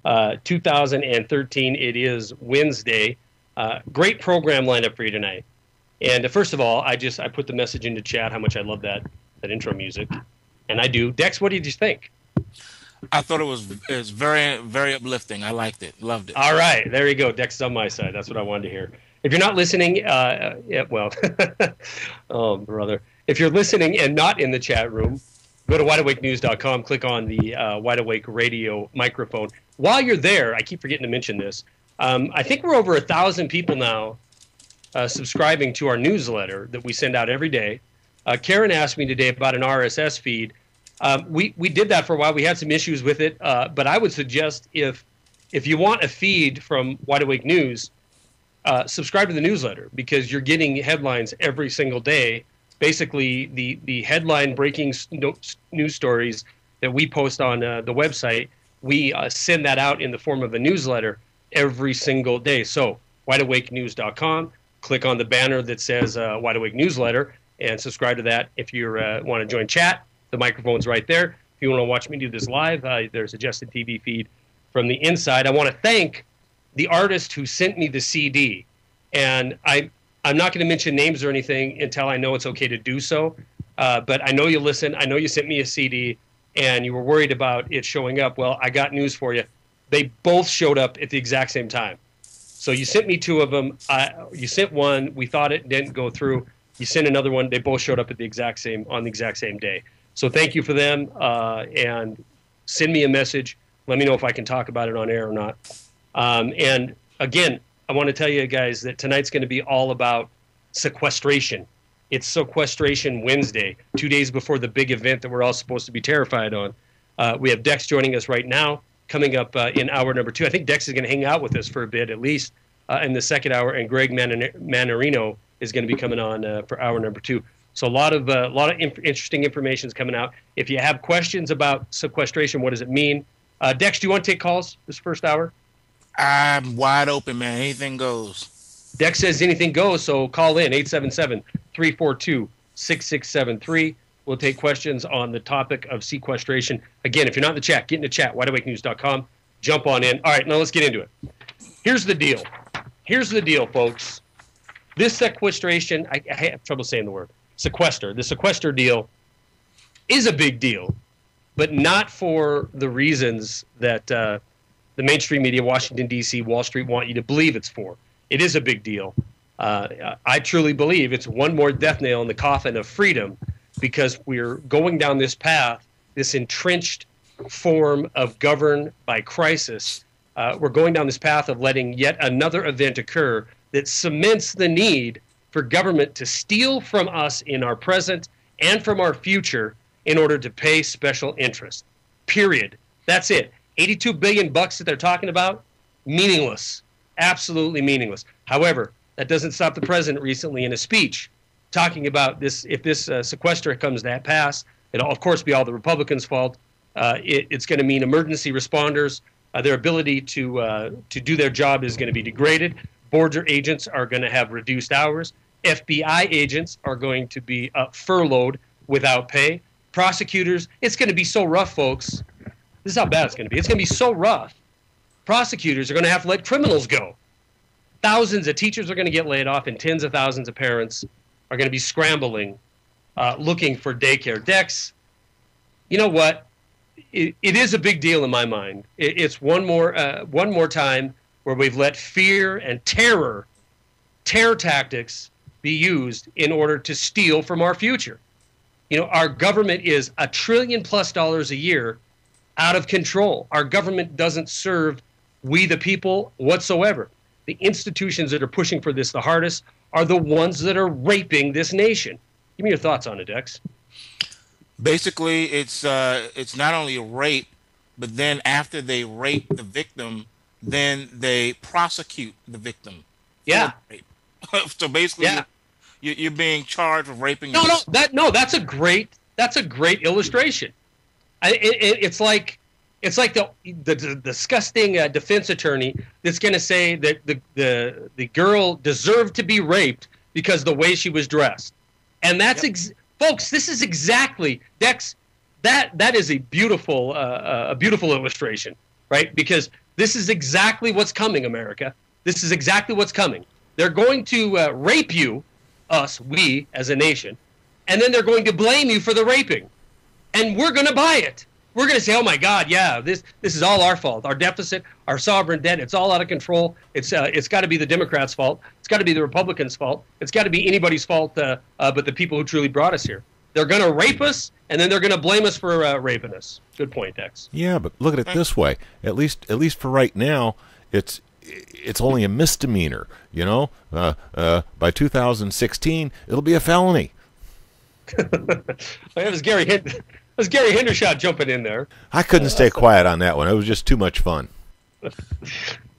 2013. It is Wednesday. Great program lineup for you tonight. And first of all, I put the message into chat how much I love that intro music, and I do. Dex, what did you think? I thought it was very, very uplifting. I liked it, loved it. All right, there you go. Dex is on my side. That's what I wanted to hear. If you're not listening, yeah, well, oh brother, if you're listening and not in the chat room, go to wideawakenews.com. Click on the Wide Awake Radio microphone. While you're there, I keep forgetting to mention this. I think we're over 1,000 people now subscribing to our newsletter that we send out every day. Karen asked me today about an RSS feed. We did that for a while. We had some issues with it, but I would suggest if you want a feed from Wide Awake News, subscribe to the newsletter, because you're getting headlines every single day. Basically, the headline breaking news stories that we post on the website, we send that out in the form of a newsletter every single day. So wideawakenews.com, click on the banner that says Wide Awake Newsletter, and subscribe to that. If you want to join chat, the microphone's right there. If you want to watch me do this live, there's a Justin TV feed from the inside. I want to thank the artist who sent me the CD, and I'm not going to mention names or anything until I know it's okay to do so, but I know you listen. I know you sent me a CD, and you were worried about it showing up. Well, I got news for you. They both showed up at the exact same time. So you sent me two of them. You sent one. We thought it didn't go through. You sent another one. They both showed up at on the exact same day. So thank you for them, and send me a message. Let me know if I can talk about it on air or not. And again, I want to tell you guys that tonight's going to be all about sequestration. It's Sequestration Wednesday, 2 days before the big event that we're all supposed to be terrified on. We have Dex joining us right now, coming up in hour number 2. I think Dex is going to hang out with us for a bit, at least in the second hour, and Greg Manarino is going to be coming on for hour number 2. So a lot of interesting information is coming out. If you have questions about sequestration, what does it mean? Dex, do you want to take calls this first hour? I'm wide open, man. Anything goes. Dex says anything goes, so call in, 877-342-6673. We'll take questions on the topic of sequestration. Again, if you're not in the chat, get in the chat, wideawakenews.com. Jump on in. All right, now let's get into it. Here's the deal. Here's the deal, folks. This sequestration, I have trouble saying the word, sequester. The sequester deal is a big deal, but not for the reasons that the mainstream media, Washington, D.C., Wall Street want you to believe it's for. It is a big deal. I truly believe it's one more death nail in the coffin of freedom, because we're going down this path, this entrenched form of govern by crisis. We're going down this path of letting yet another event occur that cements the need for government to steal from us in our present and from our future in order to pay special interest. Period. That's it. 82 billion bucks that they're talking about, meaningless. Absolutely meaningless. However, that doesn't stop the president recently in a speech talking about this. If this sequester comes to pass, it'll of course be all the Republicans' fault. It's going to mean emergency responders, their ability to do their job is going to be degraded. Border agents are going to have reduced hours. FBI agents are going to be furloughed without pay. Prosecutors, it's going to be so rough, folks. This is how bad it's going to be. It's going to be so rough. Prosecutors are going to have to let criminals go. Thousands of teachers are going to get laid off, and tens of thousands of parents are going to be scrambling, looking for daycare. Dex, you know what? It is a big deal in my mind. It's one more time where we've let fear and terror tactics be used in order to steal from our future. You know, our government is $1 trillion+ a year out of control. Our government doesn't serve we the people whatsoever. The institutions that are pushing for this the hardest are the ones that are raping this nation. Give me your thoughts on it, Dex. Basically, it's not only a rape, but then after they rape the victim, then they prosecute the victim. Yeah. Rape. So basically, yeah. You're being charged with raping. That's a great illustration. It's like the disgusting defense attorney that's going to say that the girl deserved to be raped because of the way she was dressed, and that's folks. This is exactly Dex. That is a beautiful illustration, right? Because This is exactly what's coming, America. This is exactly what's coming. They're going to rape you, us, we as a nation, and then they're going to blame you for the raping. And we're going to buy it. We're going to say, oh, my God, yeah, this is all our fault. Our deficit, our sovereign debt, it's all out of control. It's got to be the Democrats' fault. It's got to be the Republicans' fault. It's got to be anybody's fault but the people who truly brought us here. They're going to rape us, and then they're going to blame us for raping us. Good point, Dex. Yeah, but look at it this way. At least for right now, it's only a misdemeanor. You know, by 2016, it'll be a felony. It was Gary Hendershot jumping in there. I couldn't stay quiet on that one. It was just too much fun.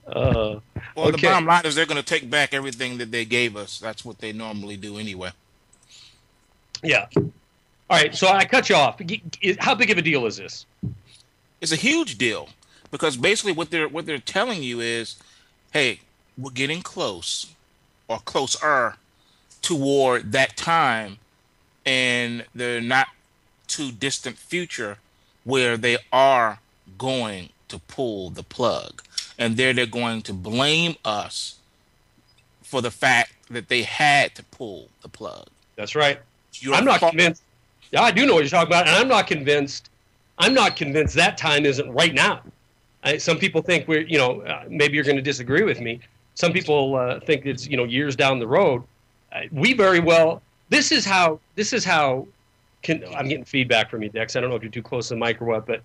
Well, the bottom line is they're going to take back everything that they gave us. That's what they normally do anyway. Yeah. All right, so I cut you off. How big of a deal is this? It's a huge deal because basically what they're telling you is, hey, we're getting close or closer toward that time in the not too distant future where they are going to pull the plug, and they're going to blame us for the fact that they had to pull the plug. That's right. I'm not convinced. Yeah, I do know what you're talking about, and I'm not convinced that time isn't right now. Some people think maybe you're going to disagree with me. Some people think it's years down the road. We very well. This is how. I'm getting feedback from you, Dex. I don't know if you're too close to the mic or what, but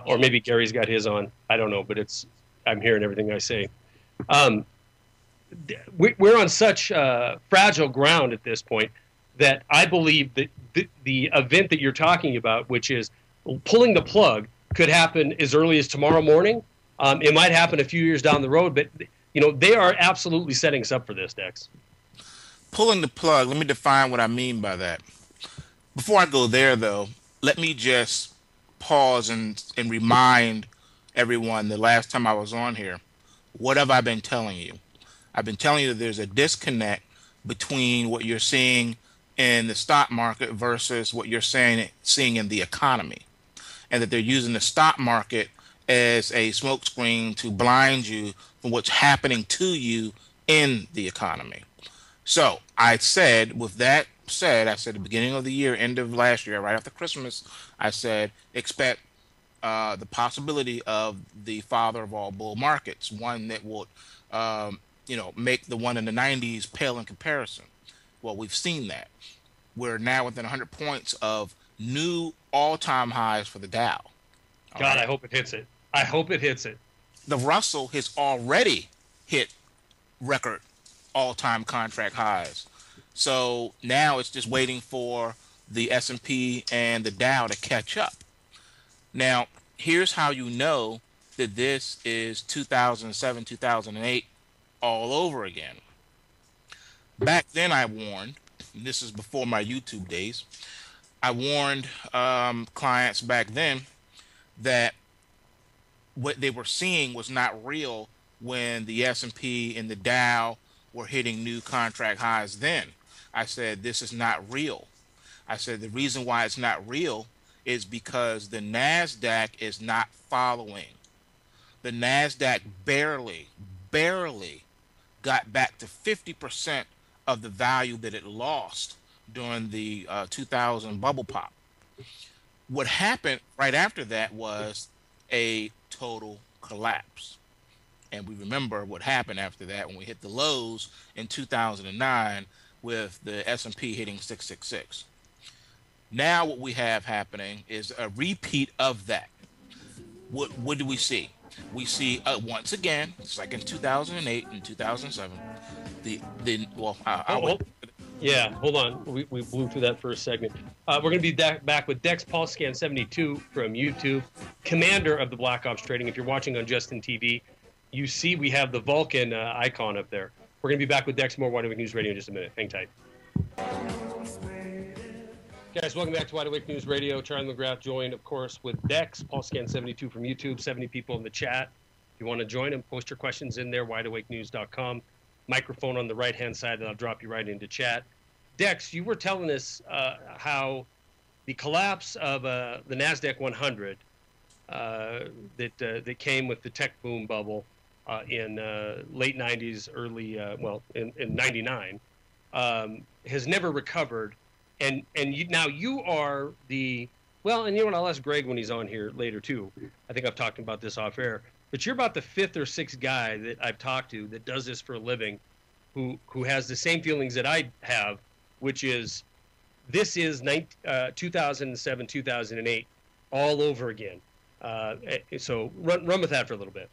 or maybe Gary's got his on. I don't know, but I'm hearing everything I say. We're on such fragile ground at this point that I believe that the event that you're talking about, which is pulling the plug, could happen as early as tomorrow morning. It might happen a few years down the road, but they are absolutely setting us up for this, Dex. Pulling the plug, let me define what I mean by that. Before I go there, though, let me just pause and remind everyone the last time I was on here, what have I been telling you? I've been telling you that there's a disconnect between what you're seeing in the stock market versus what you're seeing in the economy, and that they're using the stock market as a smokescreen to blind you from what's happening to you in the economy. So I said, with that said, I said at the beginning of the year, end of last year, right after Christmas, I said, expect the possibility of the father of all bull markets, one that would, make the one in the 90s pale in comparison. Well, we've seen that. We're now within 100 points of new all-time highs for the Dow. God, I hope it hits it. I hope it hits it. The Russell has already hit record all-time contract highs. So now it's just waiting for the S&P and the Dow to catch up. Now, here's how you know that this is 2007, 2008 all over again. Back then I warned, and this is before my YouTube days, I warned clients back then that what they were seeing was not real when the S&P and the Dow were hitting new contract highs then. I said, this is not real. I said, the reason why it's not real is because the NASDAQ is not following. The NASDAQ barely got back to 50% of the value that it lost during the 2000 bubble pop. What happened right after that was a total collapse. And we remember what happened after that when we hit the lows in 2009 with the S&P hitting 666. Now what we have happening is a repeat of that. What do we see? We see once again, it's like in 2008 and 2007. Yeah, hold on. We blew through that first segment. We're going to be back with Dex PulseScan72 from YouTube, commander of the Black Ops Trading. If you're watching on Justin TV, you see we have the Vulcan icon up there. We're going to be back with Dex more Wide Awake News Radio in just a minute. Hang tight. Guys, welcome back to Wide Awake News Radio. Charlie McGrath joined, of course, with Dex PulseScan72 from YouTube. 70 people in the chat. If you want to join them, post your questions in there, wideawakenews.com. Microphone on the right-hand side, and I'll drop you right into chat. Dex, you were telling us how the collapse of the NASDAQ 100 that came with the tech boom bubble in late 90s, early in 99, has never recovered. And now you are the and you know what? I'll ask Greg when he's on here later too. I think I've talked about this off air, but you're about the fifth or sixth guy that I've talked to that does this for a living, who has the same feelings that I have, which is this is 2007, 2008 all over again. So run with that for a little bit.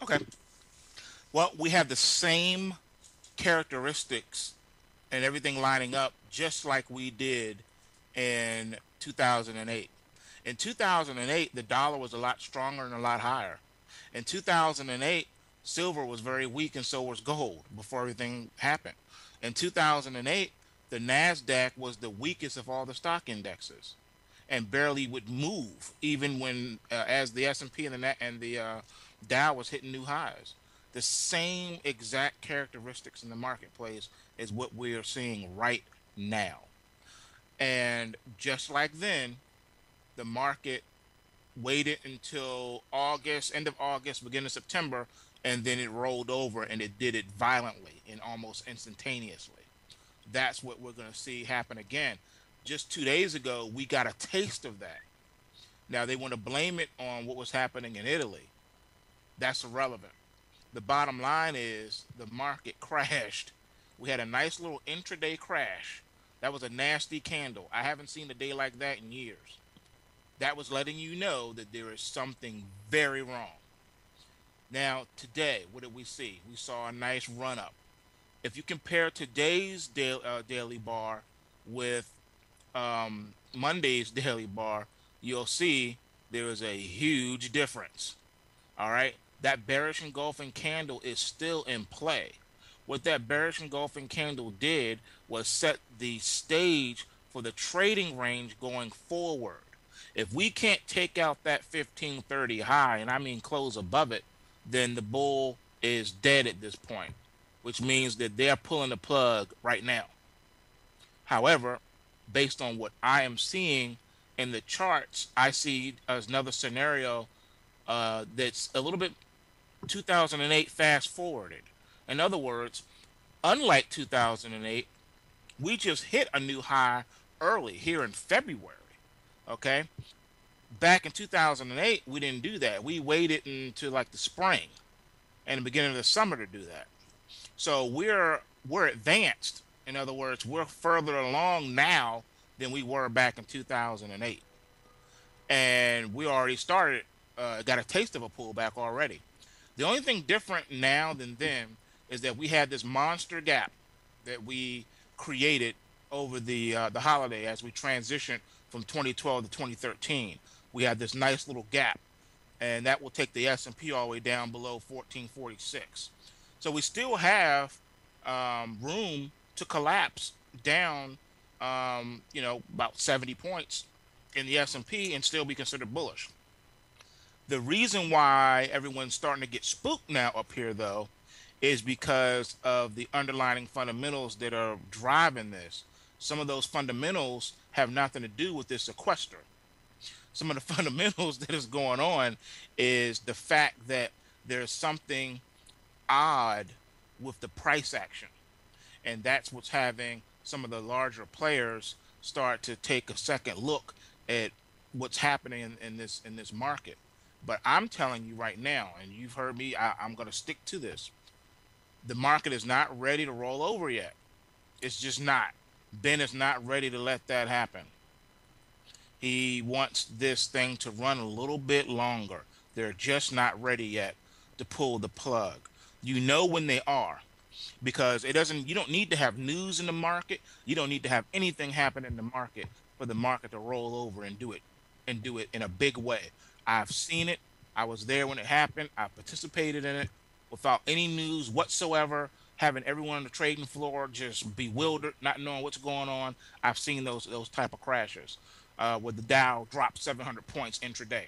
Okay. Well, we have the same characteristics and everything lining up just like we did in 2008. In 2008, the dollar was a lot stronger and a lot higher. In 2008, silver was very weak and so was gold before everything happened. In 2008, the NASDAQ was the weakest of all the stock indexes and barely would move, even when as the S&P and the Dow was hitting new highs. The same exact characteristics in the marketplace is what we are seeing right now. And just like then, the market waited until August, end of August, beginning of September, and then it rolled over, and it did it violently and almost instantaneously. That's what we're going to see happen again. Just 2 days ago, we got a taste of that. Now, they want to blame it on what was happening in Italy. That's irrelevant. The bottom line is the market crashed. We had a nice little intraday crash. That was a nasty candle. I haven't seen a day like that in years. That was letting you know that there is something very wrong. Now, today, what did we see? We saw a nice run-up. If you compare today's daily bar with Monday's daily bar, you'll see there is a huge difference. All right? That bearish engulfing candle is still in play. What that bearish engulfing candle did was set the stage for the trading range going forward. If we can't take out that 1530 high, and I mean close above it, then the bull is dead at this point, which means that they're pulling the plug right now. However, based on what I am seeing in the charts, I see another scenario that's a little bit 2008 fast forwarded. In other words, unlike 2008, we just hit a new high early here in February. Okay? Back in 2008, we didn't do that. We waited until like the spring and the beginning of the summer to do that. So we're advanced. In other words, we're further along now than we were back in 2008. And we already started, got a taste of a pullback already. The only thing different now than then is that we had this monster gap that we created over the holiday as we transitioned from 2012 to 2013. We had this nice little gap, and that will take the S&P all the way down below 1446. So we still have room to collapse down, about 70 points in the S&P and still be considered bullish. The reason why everyone's starting to get spooked now up here, though, is because of the underlying fundamentals that are driving this. Some of those fundamentals have nothing to do with this sequester. Some of the fundamentals that is going on is the fact that there's something odd with the price action. And that's what's having some of the larger players start to take a second look at what's happening in this market. But I'm telling you right now, and you've heard me, I'm going to stick to this. The market is not ready to roll over yet. It's just not. Ben is not ready to let that happen. He wants this thing to run a little bit longer. They're just not ready yet to pull the plug. You know when they are, because you don't need to have news in the market. You don't need to have anything happen in the market for the market to roll over and do it in a big way. I've seen it. I was there when it happened. I participated in it without any news whatsoever, having everyone on the trading floor just bewildered, not knowing what's going on. I've seen those type of crashes where the Dow dropped 700 points intraday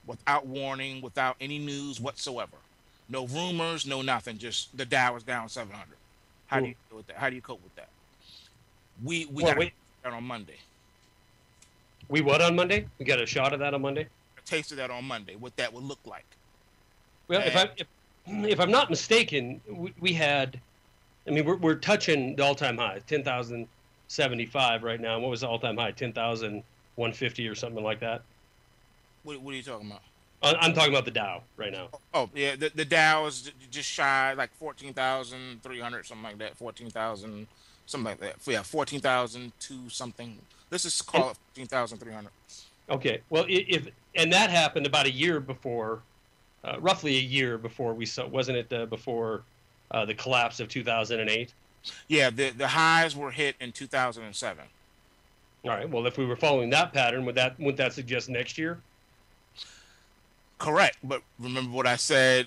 without warning, without any news whatsoever. No rumors, no nothing. Just the Dow is down 700. How do you deal with that? How do you cope with that? We got it on Monday. We what on Monday? We got a shot of that on Monday? a taste of that on Monday, what that would look like. Well, And if I'm not mistaken, we had, I mean, we're touching the all-time high, 10,075 right now. What was the all-time high? 10,150 or something like that. what are you talking about? I'm talking about the Dow right now. Oh yeah, the Dow is just shy, like 14,300, something like that. 14,000, something like that. Yeah, 14,002 something. Let's just And call it 14,300. okay, well, if and that happened about a year before, roughly a year before we saw, wasn't it? Before the collapse of 2008. Yeah, the highs were hit in 2007. All right. Well, if we were following that pattern, wouldn't that suggest next year? Correct, but remember what I said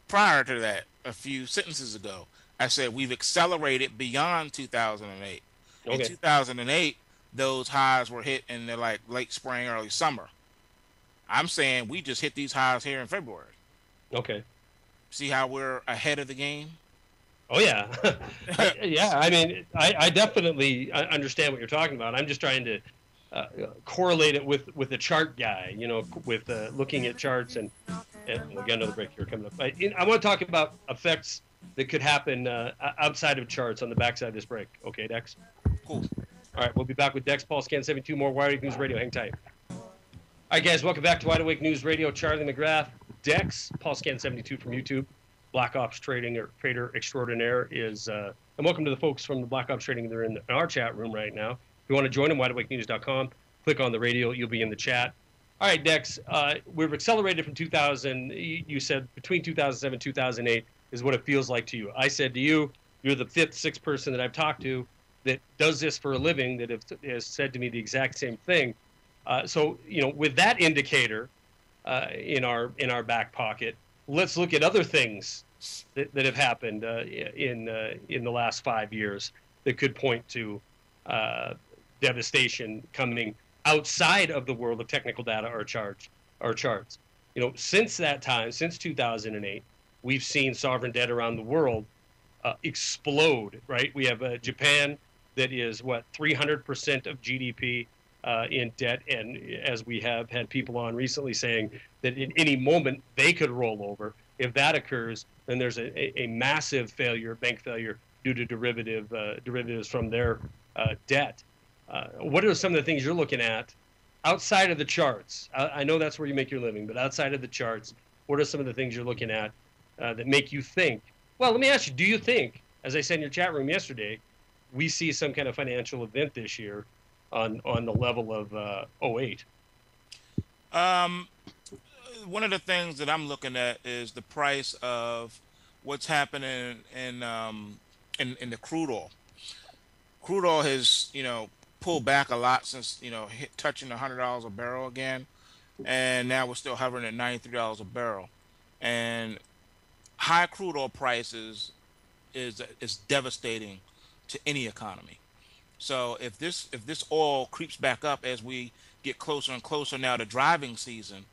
prior to that, a few sentences ago. I said we've accelerated beyond 2008. In Okay. 2008, those highs were hit in the like late spring, early summer. I'm saying we just hit these highs here in February. Okay. See how we're ahead of the game? Oh yeah, yeah. I mean, I definitely understand what you're talking about. I'm just trying to correlate it with a chart guy. You know, with looking at charts and we'll get another break here coming up. I want to talk about effects that could happen outside of charts on the backside of this break. Okay, Dex. Cool. All right, we'll be back with Dex, Paul Scan 72, more Wide Awake News Radio. Hang tight. All right, guys, welcome back to Wide Awake News Radio. Charlie McGrath, Dex, Paul Scan 72 from YouTube. Black Ops Trading or Trader Extraordinaire is, and welcome to the folks from the Black Ops Trading. They're in our chat room right now. If you want to join them, wideawakenews.com. Click on the radio. You'll be in the chat. All right, Dex, we've accelerated from 2000. You said between 2007 and 2008 is what it feels like to you. I said to you, you're the fifth, sixth person that I've talked to that does this for a living that has said to me the exact same thing. So, you know, with that indicator in our back pocket, let's look at other things that have happened in the last 5 years that could point to devastation coming outside of the world of technical data or charts. You know, since that time, since 2008, we've seen sovereign debt around the world explode. Right? We have Japan that is 300% of GDP in debt, and as we have had people on recently saying that in any moment they could roll over. If that occurs, then there's a massive failure, bank failure, due to derivatives from their debt. What are some of the things you're looking at outside of the charts? I know that's where you make your living, but outside of the charts, what are some of the things you're looking at that make you think? Well, let me ask you: do you think, as I said in your chat room yesterday, we see some kind of financial event this year on the level of 08? One of the things that I'm looking at is the price of what's happening in the crude oil. Crude oil has, pulled back a lot since, touching $100 a barrel again, and now we're still hovering at $93 a barrel. And high crude oil prices is devastating to any economy. So if this oil creeps back up as we get closer and closer now to driving season,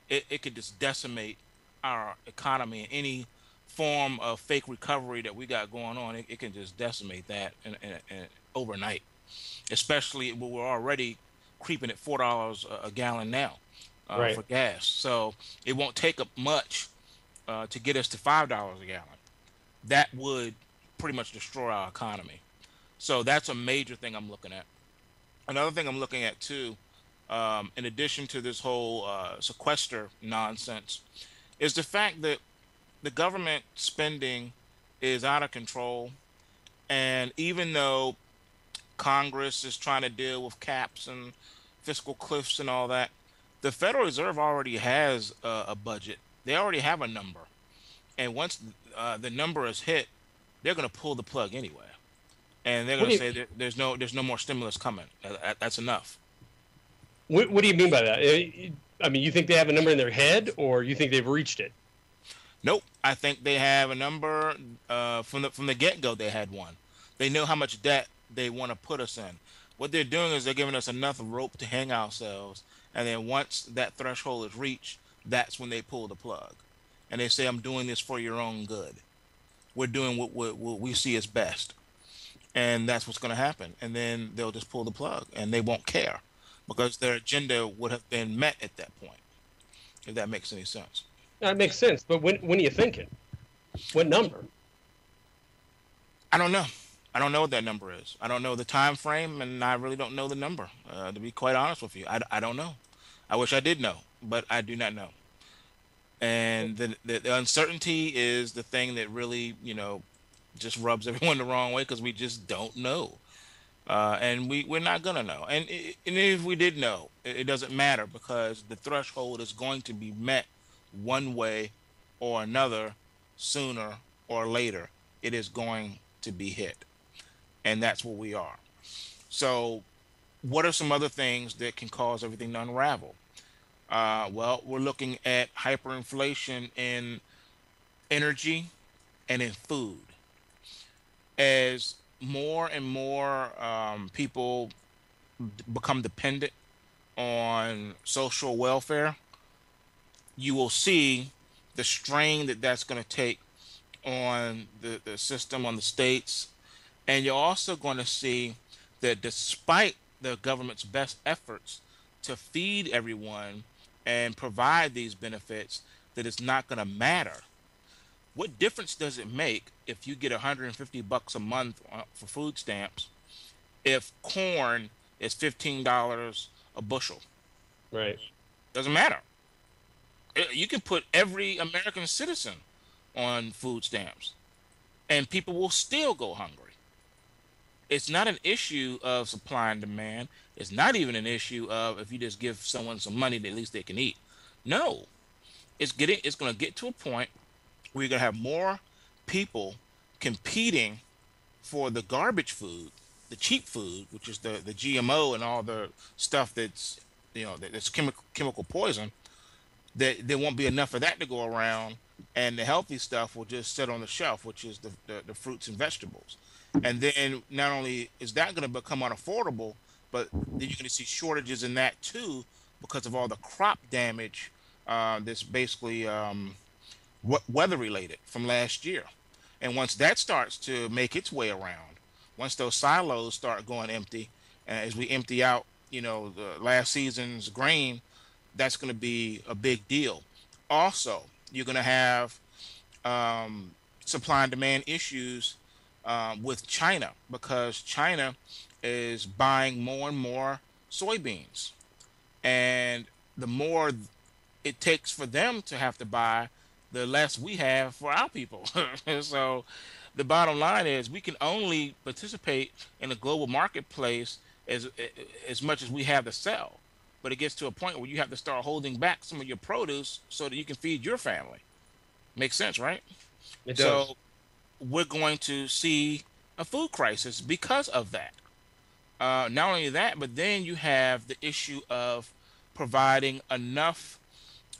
it could just decimate our economy. Any form of fake recovery that we got going on, it can just decimate that in overnight. Especially when we're already creeping at $4 a gallon now Right. for gas. So it won't take up much to get us to $5 a gallon. That would pretty much destroy our economy. So that's a major thing I'm looking at. Another thing I'm looking at too, in addition to this whole sequester nonsense, is the fact that the government spending is out of control. And even though Congress is trying to deal with caps and fiscal cliffs and all that, the Federal Reserve already has a budget. They already have a number. And once the number is hit, they're going to pull the plug anyway. And they're going to say that there's no more stimulus coming. That's enough. What do you mean by that? I mean, you think they have a number in their head, or you think they've reached it? Nope. I think they have a number from the get-go. They had one. They know how much debt they want to put us in. What they're doing is they're giving us enough rope to hang ourselves, and then once that threshold is reached, that's when they pull the plug. And they say, I'm doing this for your own good. We're doing what we see as best. And that's what's going to happen. And then they'll just pull the plug, and they won't care because their agenda would have been met at that point. if that makes any sense. That makes sense. But when are you thinking? What number? I don't know. I don't know what that number is. I don't know the time frame, and I really don't know the number. To be quite honest with you, I don't know. I wish I did know, but I do not know. And the uncertainty is the thing that really, just rubs everyone the wrong way because we just don't know. And we're not going to know. And if we did know, it doesn't matter because the threshold is going to be met one way or another, sooner or later. It is going to be hit. And that's where we are. So, what are some other things that can cause everything to unravel? Well, we're looking at hyperinflation in energy and in food. As more and more people become dependent on social welfare, you will see the strain that that's going to take on the system, on the states. And you're also going to see that despite the government's best efforts to feed everyone and provide these benefits, that it's not going to matter. What difference does it make if you get $150 a month for food stamps if corn is $15 a bushel? Right. Doesn't matter. You can put every American citizen on food stamps and people will still go hungry. It's not an issue of supply and demand. It's not even an issue of if you just give someone some money that at least they can eat. No, it's going to get to a point where you're going to have more people competing for the garbage food, the cheap food, which is the GMO and all the stuff that's that's chemical poison. That there won't be enough of that to go around, and the healthy stuff will just sit on the shelf, which is the fruits and vegetables. And then not only is that going to become unaffordable, but then you're going to see shortages in that too because of all the crop damage that's basically weather related from last year. And once that starts to make its way around, once those silos start going empty, as we empty out, the last season's grain, that's going to be a big deal. Also, you're going to have supply and demand issues with China because China is buying more and more soybeans. And the more it takes for them to have to buy, the less we have for our people. So the bottom line is we can only participate in a global marketplace as much as we have to sell. But it gets to a point where you have to start holding back some of your produce so that you can feed your family. Makes sense, right? It does. So we're going to see a food crisis because of that. Not only that, but then you have the issue of providing enough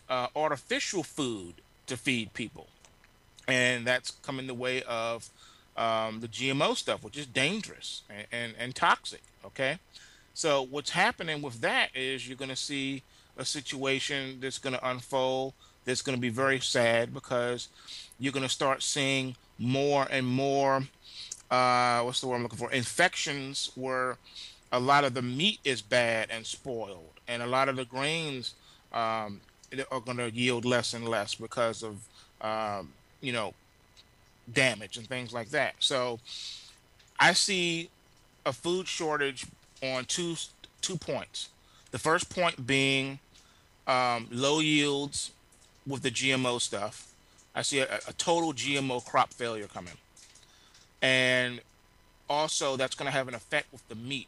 artificial food to feed people. And that's come in the way of the GMO stuff, which is dangerous and toxic, okay? So what's happening with that is you're going to see a situation that's going to unfold that's going to be very sad because you're going to start seeing more and more, what's the word I'm looking for, infections where a lot of the meat is bad and spoiled, and a lot of the grains are going to yield less and less because of, damage and things like that. So I see a food shortage on two points. The first point being low yields with the GMO stuff. I see a total GMO crop failure coming. And also that's going to have an effect with the meat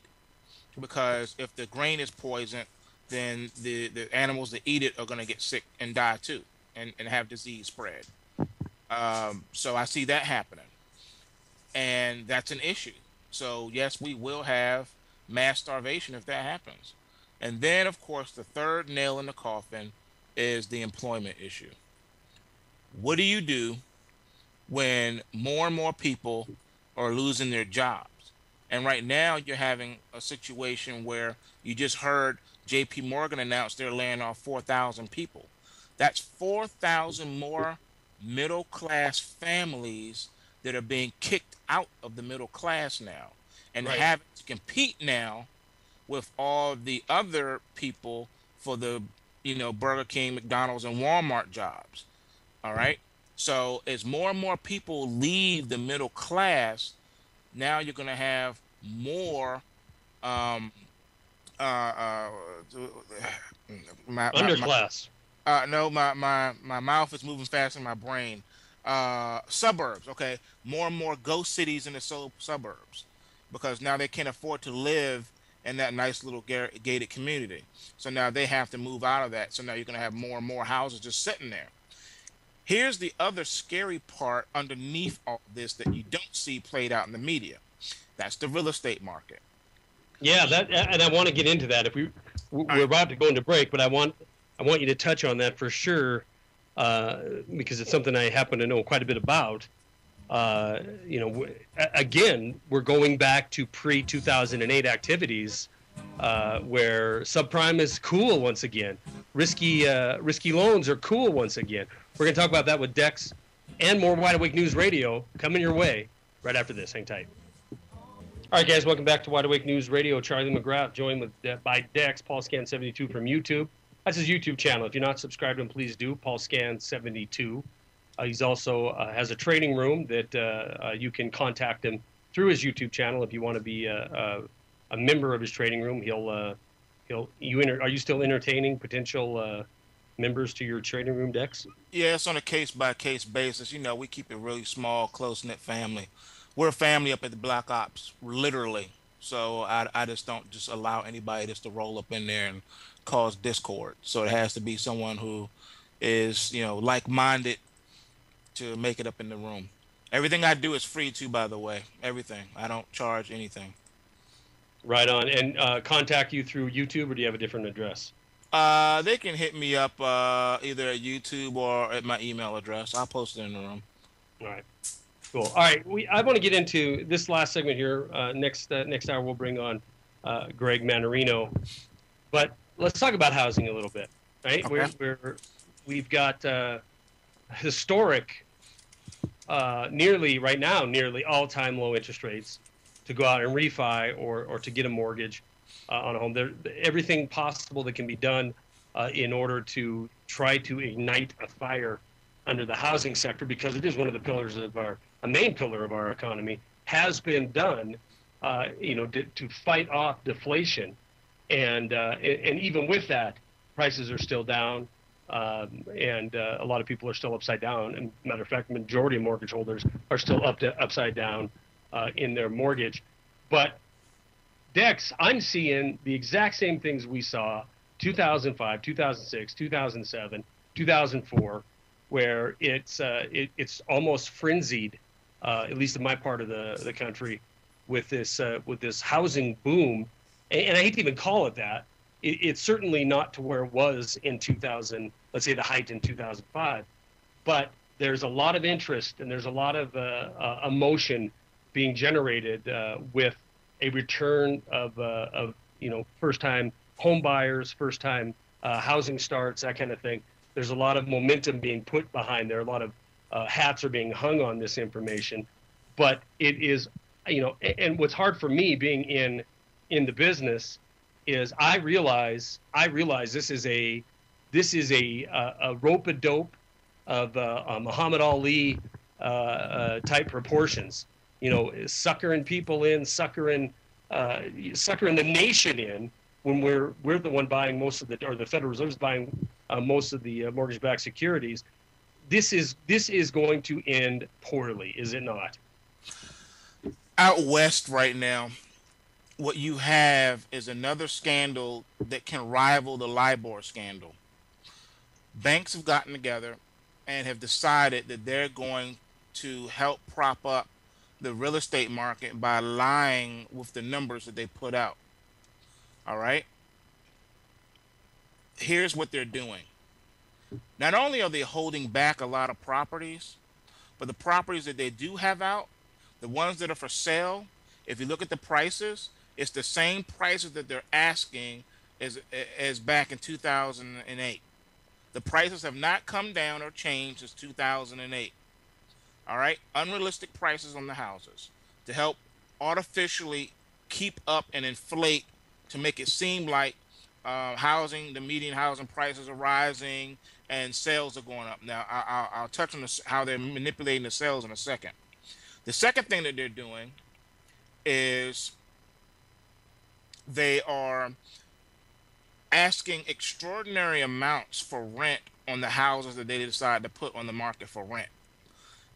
because if the grain is poisoned, then the animals that eat it are going to get sick and die too and have disease spread. So I see that happening. And that's an issue. So yes, we will have mass starvation if that happens. And then, of course, the third nail in the coffin is the employment issue. What do you do when more and more people are losing their jobs? And right now, you're having a situation where you just heard J.P. Morgan announce they're laying off 4,000 people. That's 4,000 more middle-class families that are being kicked out of the middle class now and Right. having to compete now with all the other people for the Burger King, McDonald's, and Walmart jobs. All right. So as more and more people leave the middle class, now you're going to have more um uh my Underclass. no, my mouth is moving fast in my brain. Suburbs, okay, more and more ghost cities in the suburbs, because now they can't afford to live in that nice little gated community. So now they have to move out of that. So now you're going to have more and more houses just sitting there. Here's the other scary part underneath all this that you don't see played out in the media. That's the real estate market. Yeah, and I want to get into that. We're about to go into break, but I want you to touch on that for sure, because it's something I happen to know quite a bit about. Again, we're going back to pre-2008 activities, where subprime is cool once again. Risky loans are cool once again. We're going to talk about that with Dex and more Wide Awake News Radio coming your way right after this. Hang tight. All right, guys, welcome back to Wide Awake News Radio. Charlie McGrath, joined by Dex, PaulScan72 from YouTube. That's his YouTube channel. If you're not subscribed to him, please do, PaulScan72. He's also has a trading room that you can contact him through his YouTube channel if you want to be a member of his trading room. Are you still entertaining potential members to your trading room, Dex? Yeah, it's on a case-by-case basis. We keep it really small, close-knit family. We're a family up at the Black Ops, literally. So I just don't just allow anybody just to roll up in there and cause discord. So it has to be someone who is, like-minded to make it up in the room. Everything I do is free too, by the way. Everything. I don't charge anything. Right on. And contact you through YouTube, or do you have a different address? They can hit me up either at YouTube or at my email address. I'll post it in the room. All right. Cool. All right. I want to get into this last segment here. Next hour, we'll bring on Greg Manarino. But let's talk about housing a little bit, right? Okay. We've got historic, nearly all-time low interest rates to go out and refi or to get a mortgage on a home. Everything possible that can be done in order to try to ignite a fire under the housing sector, because it is one of the pillars of a main pillar of our economy, has been done, to fight off deflation, and even with that, prices are still down, and a lot of people are still upside down. And matter of fact, the majority of mortgage holders are still upside down in their mortgage. But Dex, I'm seeing the exact same things we saw 2005, 2006, 2007, 2004. Where it's almost frenzied, at least in my part of the country, with this housing boom, and I hate to even call it that. It's certainly not to where it was in 2000. Let's say the height in 2005, but there's a lot of interest and there's a lot of emotion being generated with a return of first-time home buyers, first-time housing starts, that kind of thing. There's a lot of momentum being put behind there. A lot of hats are being hung on this information, but it is, and what's hard for me being in the business is I realize this is a rope-a-dope of Muhammad Ali type proportions. Suckering people in, suckering the nation in, when we're the one buying most of the Federal Reserve is buying most of the mortgage-backed securities. This is going to end poorly, is it not? Out west right now, what you have is another scandal that can rival the LIBOR scandal. Banks have gotten together and have decided that they're going to help prop up the real estate market by lying with the numbers that they put out. All right? Here's what they're doing. Not only are they holding back a lot of properties, but the properties that they do have out, the ones that are for sale, if you look at the prices, it's the same prices that they're asking as back in 2008. The prices have not come down or changed since 2008. All right? Unrealistic prices on the houses to help artificially keep up and inflate, to make it seem like housing, the median housing prices are rising, and sales are going up. Now, I'll touch on how they're manipulating the sales in a second. The second thing that they're doing is they are asking extraordinary amounts for rent on the houses that they decide to put on the market for rent,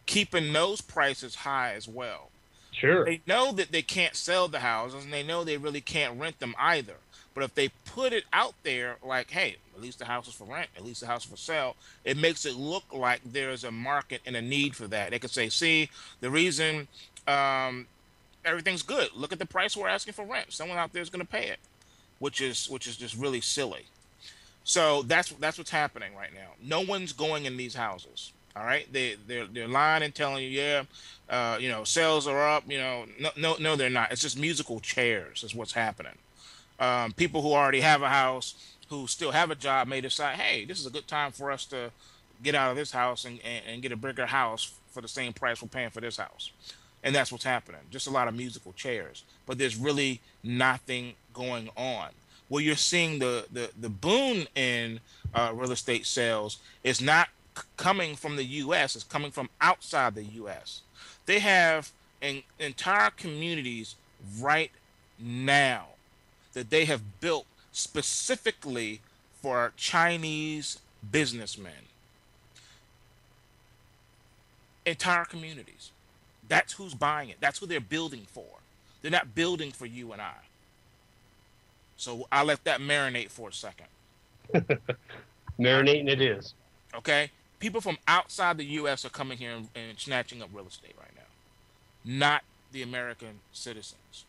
keeping those prices high as well. Sure. They know that they can't sell the houses, and they know they really can't rent them either. But if they put it out there like, hey, at least the house is for rent, at least the house is for sale, it makes it look like there's a market and a need for that. They could say, see, the reason everything's good. Look at the price we're asking for rent. Someone out there is going to pay it, which is just really silly. So that's what's happening right now. No one's going in these houses. All right, they're lying and telling you, yeah, sales are up. No, they're not. It's just musical chairs is what's happening. People who already have a house, who still have a job, may decide, hey, this is a good time for us to get out of this house and get a bigger house for the same price we're paying for this house. And that's what's happening. Just a lot of musical chairs, but there's really nothing going on. Where you're seeing the boom in real estate sales is not coming from the U.S. It's coming from outside the U.S. They have entire communities right now that they have built specifically for Chinese businessmen. Entire communities. That's who's buying it. That's who they're building for. They're not building for you and I. So I'll let that marinate for a second. Marinating it is. Okay? People from outside the U.S. are coming here and snatching up real estate right now. Not the American citizens.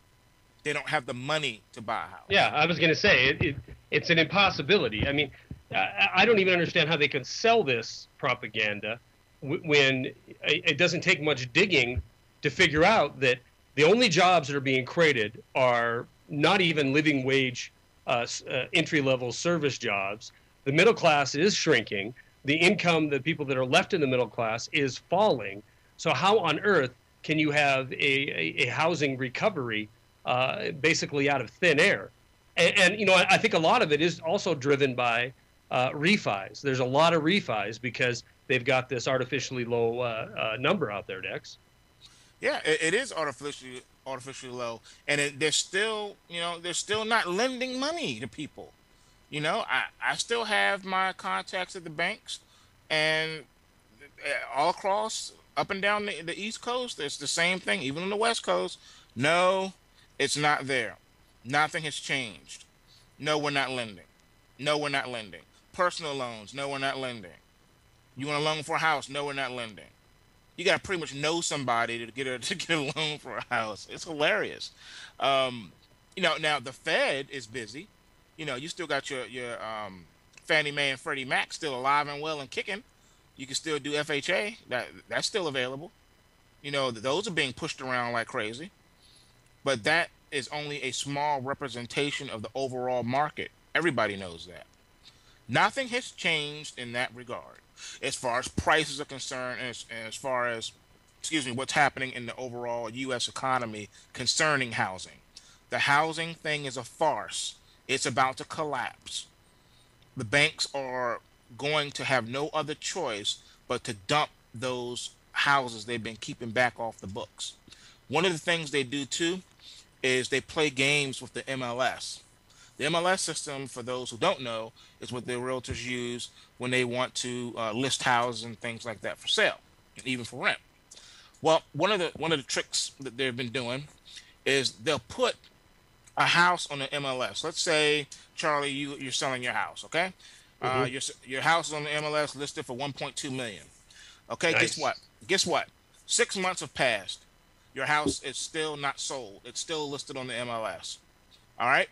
They don't have the money to buy a house. Yeah, I was going to say, it's an impossibility. I mean, I don't even understand how they can sell this propaganda when it doesn't take much digging to figure out that the only jobs that are being created are not even living wage entry-level service jobs. The middle class is shrinking. The income, the people that are left in the middle class, is falling. So how on earth can you have a housing recovery basically out of thin air? And I think a lot of it is also driven by refis. There's a lot of refis because they've got this artificially low number out there, Dex. Yeah, it is artificially low, and they're still not lending money to people. I still have my contacts at the banks, and all across, up and down the East Coast, it's the same thing. Even on the West Coast, no, it's not there. Nothing has changed. No, we're not lending. No, we're not lending. Personal loans, no, we're not lending. You want a loan for a house? No, we're not lending. You got to pretty much know somebody to get a loan for a house. It's hilarious. Now the Fed is busy. You still got your Fannie Mae and Freddie Mac still alive and well and kicking. You can still do FHA. That's still available. Those are being pushed around like crazy. But that is only a small representation of the overall market. Everybody knows that. Nothing has changed in that regard as far as prices are concerned, and as far as, what's happening in the overall U.S. economy concerning housing. The housing thing is a farce. It's about to collapse. The banks are going to have no other choice but to dump those houses they've been keeping back off the books. One of the things they do too is they play games with the MLS. The MLS system, for those who don't know, is what the realtors use when they want to list houses and things like that for sale, and even for rent. Well, one of the tricks that they've been doing is they'll put a house on the MLS. Let's say, Charlie, you're selling your house, okay? Mm-hmm. Your house is on the MLS listed for $1.2 million. Okay, nice. Guess what? 6 months have passed. Your house is still not sold. It's still listed on the MLS. All right?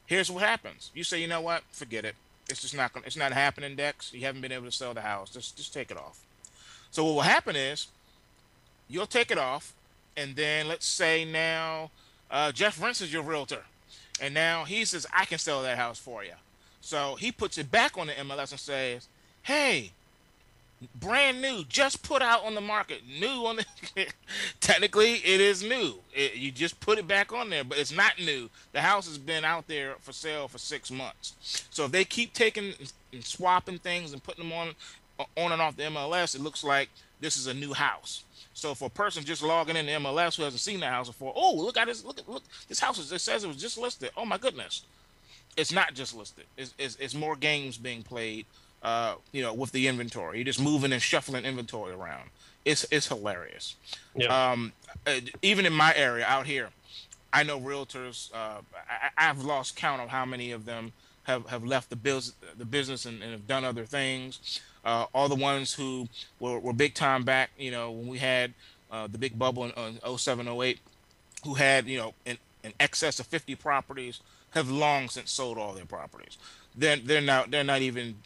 Here's what happens. You say, you know what? Forget it. It's not happening, Dex. You haven't been able to sell the house. Just take it off. So what will happen is you'll take it off, and then let's say now Jeff Rents is your realtor, and now he says, I can sell that house for you. So he puts it back on the MLS and says, hey, brand new, just put out on the market, new on the. Technically, it is new. You just put it back on there, but it's not new. The house has been out there for sale for 6 months. So if they keep taking and swapping things and putting them on and off the MLS, it looks like this is a new house. So for a person just logging in the MLS who hasn't seen the house before, oh, look at this, look, this house it says it was just listed. Oh my goodness, it's not just listed. It's more games being played. With the inventory, you're just moving and shuffling inventory around. It's hilarious. Yeah. Even in my area out here, I know realtors. I've lost count of how many of them have left the business and have done other things. All the ones who were big time back, when we had the big bubble in 07, 08, who had, in excess of 50 properties, have long since sold all their properties. They're not even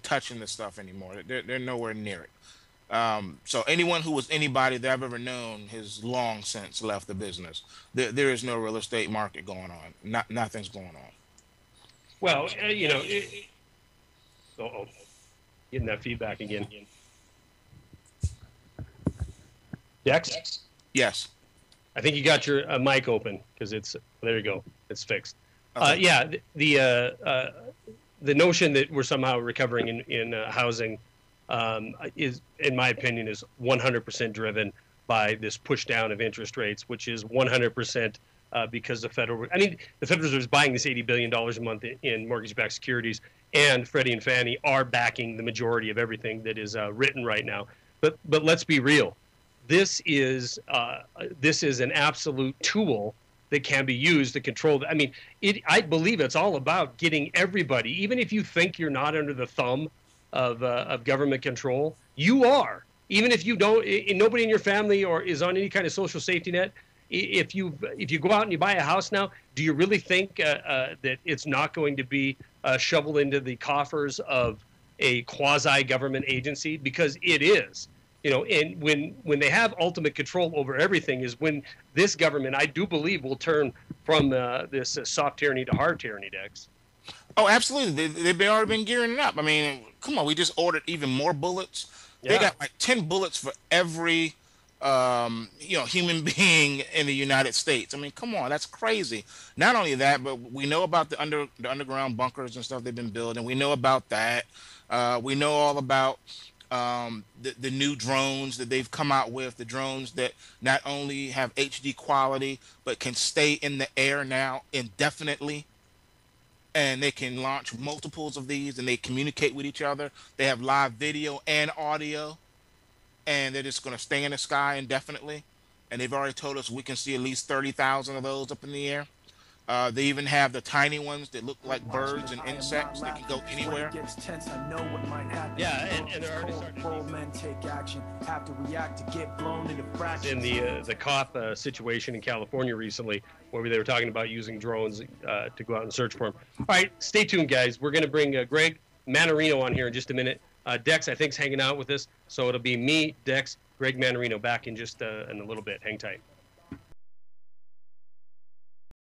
touching this stuff anymore. They're nowhere near it. So anyone who was anybody that I've ever known has long since left the business. There is no real estate market going on. Nothing's going on. Well, getting that feedback again. Dex? Yes. I think you got your mic open because there you go. It's fixed. Okay. Yeah, the notion that we're somehow recovering in housing is, in my opinion, is 100% driven by this push down of interest rates, which is 100% because the Federal Reserve is buying this $80 billion a month in mortgage-backed securities, and Freddie and Fannie are backing the majority of everything that is written right now. But let's be real. This is an absolute tool that can be used to control. I believe it's all about getting everybody, even if you think you're not under the thumb of government control, you are. Even if you don't, nobody in your family or is on any kind of social safety net. If you go out and you buy a house now, do you really think that it's not going to be shoveled into the coffers of a quasi-government agency? Because it is. And when they have ultimate control over everything is when this government, I do believe, will turn from this soft tyranny to hard tyranny, Dex. Oh, absolutely. They've already been gearing it up. I mean, come on, we just ordered even more bullets. Yeah. They got like 10 bullets for every human being in the United States. I mean, come on, that's crazy. Not only that, but we know about the underground bunkers and stuff they've been building. We know about that. We know all about the new drones that they've come out with, the drones that not only have HD quality but can stay in the air now indefinitely, and they can launch multiples of these, and they communicate with each other. They have live video and audio, and they're just going to stay in the sky indefinitely. And they've already told us we can see at least 30,000 of those up in the air. They even have the tiny ones that look like birds and insects that can go anywhere. Yeah, and they're already starting in the cop situation in California recently, where they were talking about using drones to go out and search for them. All right, stay tuned, guys. We're going to bring Greg Manarino on here in just a minute. Dex, I think, is hanging out with us, so it'll be me, Dex, Greg Manarino back in just in a little bit. Hang tight.